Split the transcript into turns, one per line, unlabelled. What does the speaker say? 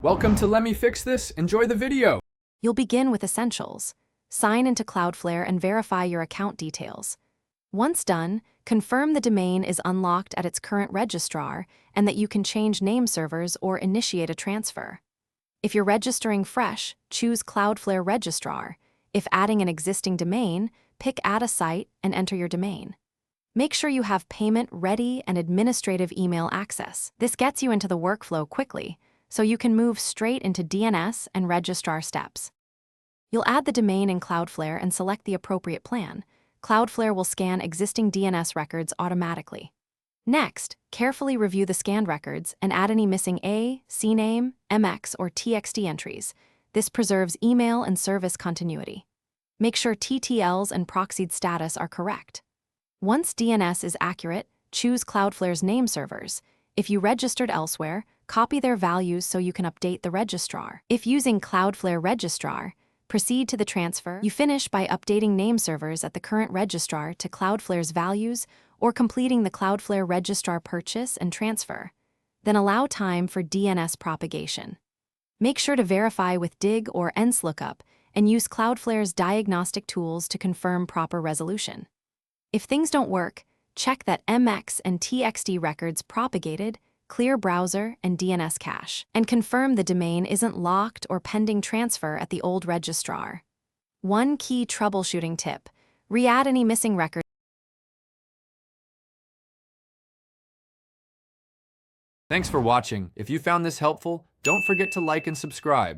Welcome to Let Me Fix This. Enjoy the video.
You'll begin with essentials. Sign into Cloudflare and verify your account details. Once done, confirm the domain is unlocked at its current registrar and that you can change name servers or initiate a transfer. If you're registering fresh, choose Cloudflare Registrar. If adding an existing domain, pick Add a Site and enter your domain. Make sure you have payment ready and administrative email access. This gets you into the workflow quickly, so you can move straight into DNS and registrar steps. You'll add the domain in Cloudflare and select the appropriate plan. Cloudflare will scan existing DNS records automatically. Next, carefully review the scanned records and add any missing A, CNAME, MX, or TXT entries. This preserves email and service continuity. Make sure TTLs and proxied status are correct. Once DNS is accurate, choose Cloudflare's name servers. If you registered elsewhere, copy their values so you can update the registrar. If using Cloudflare Registrar, proceed to the transfer. You finish by updating name servers at the current registrar to Cloudflare's values or completing the Cloudflare Registrar purchase and transfer. Then allow time for DNS propagation. Make sure to verify with DIG or ENS-lookup and use Cloudflare's diagnostic tools to confirm proper resolution. If things don't work, check that MX and TXT records propagated, clear browser and DNS cache, and confirm the domain isn't locked or pending transfer at the old registrar. One key troubleshooting tip: re-add any missing records.
Thanks for watching. If you found this helpful, don't forget to like and subscribe.